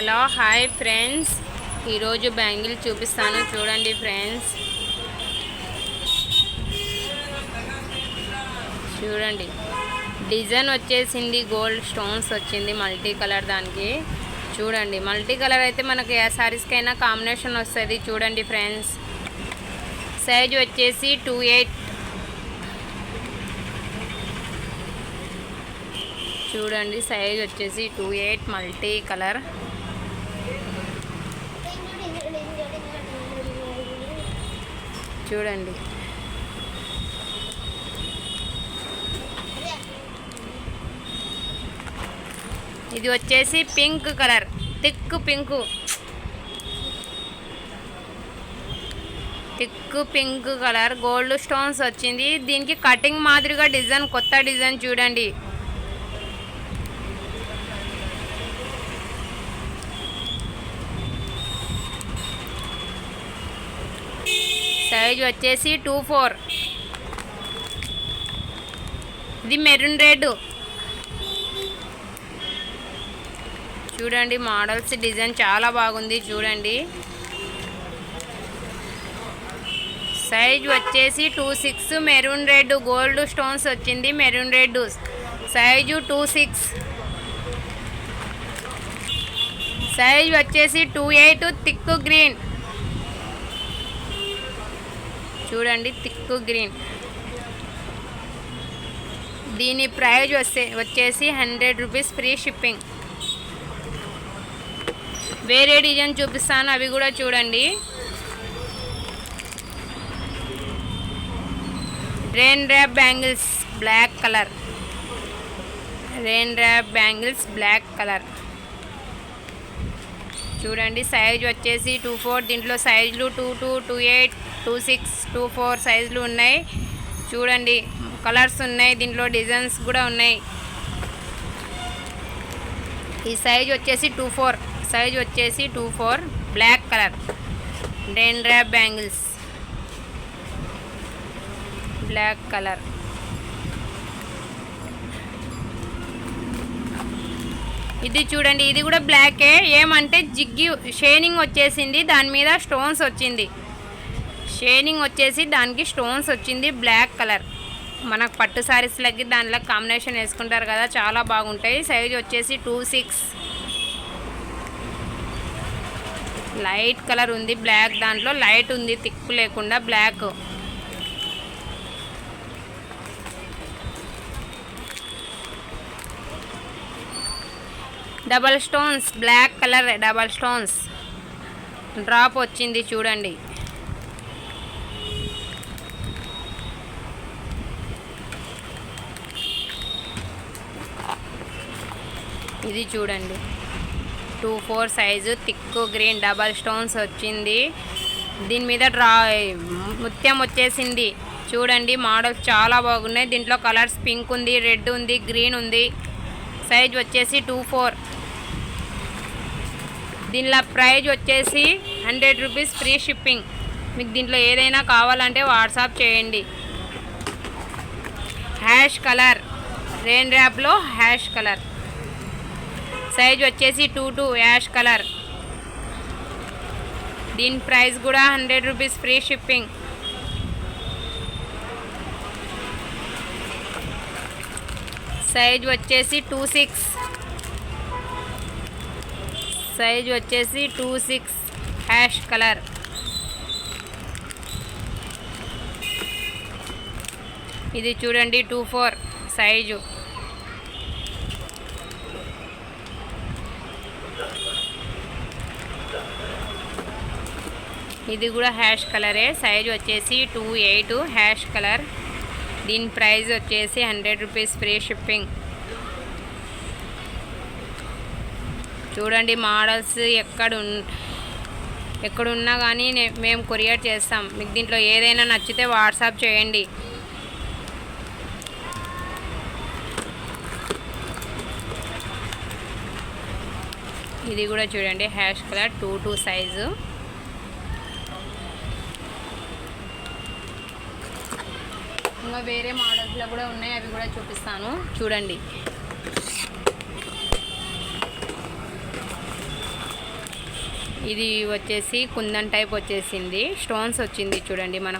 Hello hi friends, ఈరోజు bangle చూపిస్తాను చూడండి ఫ్రెండ్స్. చూడండి డిజైన్ వచ్చేసింది, గోల్డ్ స్టోన్స్ వచ్చింది మల్టీ కలర్. దానికి చూడండి మల్టీ కలర్ అయితే మనకి ఏ సారీస్కైనా కాంబినేషన్ వస్తుంది. చూడండి ఫ్రెండ్స్, సైజ్ వచ్చేసి 28. చూడండి సైజ్ వచ్చేసి 28 మల్టీ కలర్. చూడండి ఇది వచ్చేసి pink colour, thick pink colour, gold stones వచ్చింది. దీనికి కటింగ్ మాదిరిగా డిజైన్, కొత్త డిజైన్. చూడండి సైజ్ వచ్చేసి 24. ఇది మెరూన్ రెడ్. చూడండి మోడల్స్, డిజైన్ చాలా బాగుంది. చూడండి సైజ్ వచ్చేసి 26, మెరూన్ రెడ్, గోల్డ్ స్టోన్స్ వచ్చింది. Maroon red size 26. సైజ్ వచ్చేసి 28, థిక్ గ్రీన్. చూడండి థిక్ గ్రీన్. దీని ప్రైజ్ వచ్చేసి 100 రూపీస్, ఫ్రీ షిప్పింగ్. వేరే డిజైన్ చూపిస్తాను, అవి కూడా చూడండి. Rain drop bangles black colour, rain drop bangles black colour. చూడండి సైజ్ వచ్చేసి 24. దీంట్లో సైజులు 22, 28, 26, 24 సైజులు ఉన్నాయి. చూడండి కలర్స్ ఉన్నాయి, దీంట్లో డిజైన్స్ కూడా ఉన్నాయి. ఈ సైజ్ వచ్చేసి 24. సైజ్ వచ్చేసి 24 black colour, rain drop bangles black colour. ఇది చూడండి, ఇది కూడా బ్లాకే. ఏమంటే జిగ్గి షైనింగ్ వచ్చేసింది, దాని మీద స్టోన్స్ వచ్చింది. షైనింగ్ వచ్చేసి దానికి స్టోన్స్ వచ్చింది, బ్లాక్ కలర్. మనకు పట్టు శారీస్లకి దానిలో కాంబినేషన్ వేసుకుంటారు కదా, చాలా బాగుంటాయి. సైజ్ వచ్చేసి 26. లైట్ కలర్ ఉంది, బ్లాక్. దాంట్లో లైట్ ఉంది, థిక్ లేకుండా black. Double stones black colour, double stones drop వచ్చింది. చూడండి ఇది చూడండి 24 size, thick green, double stones వచ్చింది. దీని మీద ముత్యం వచ్చేసింది. చూడండి మోడల్స్ చాలా బాగున్నాయి. దీంట్లో కలర్స్ పింక్ ఉంది, రెడ్ ఉంది, గ్రీన్ ఉంది. సైజ్ వచ్చేసి 24. దీనిలో ప్రైజ్ వచ్చేసి 100 రూపీస్, ఫ్రీ షిప్పింగ్. మీకు దీంట్లో ఏదైనా కావాలంటే వాట్సాప్ చేయండి. హ్యాష్ కలర్, రెయిన్ డ్రాప్లో హ్యాష్ కలర్. సైజ్ వచ్చేసి 22 యాష్ కలర్. దీని ప్రైస్ కూడా 100 రూపీస్, ఫ్రీ షిప్పింగ్. సైజ్ వచ్చేసి 26. సైజ్ వచ్చేసి 26 హ్యాష్ కలర్. ఇది చూడండి 24 సైజు. ఇది కూడా హ్యాష్ కలరే. సైజ్ వచ్చేసి 28 హ్యాష్ కలర్. దీని ప్రైస్ వచ్చేసి 100 రూపీస్, ఫ్రీ షిప్పింగ్. చూడండి మోడల్స్ ఎక్కడున్నా కానీ మేము కొరియర్ చేస్తాం. మీకు దీంట్లో ఏదైనా నచ్చితే వాట్సాప్ చేయండి. ఇది కూడా చూడండి హ్యాష్ కలర్, 22 సైజు. ఇంకా వేరే మోడల్స్లో కూడా ఉన్నాయి, అవి కూడా చూపిస్తాను చూడండి. ఇది వచ్చేసి కుందన్ టైప్ వచ్చేసింది, స్టోన్స్ వచ్చింది చూడండి. మన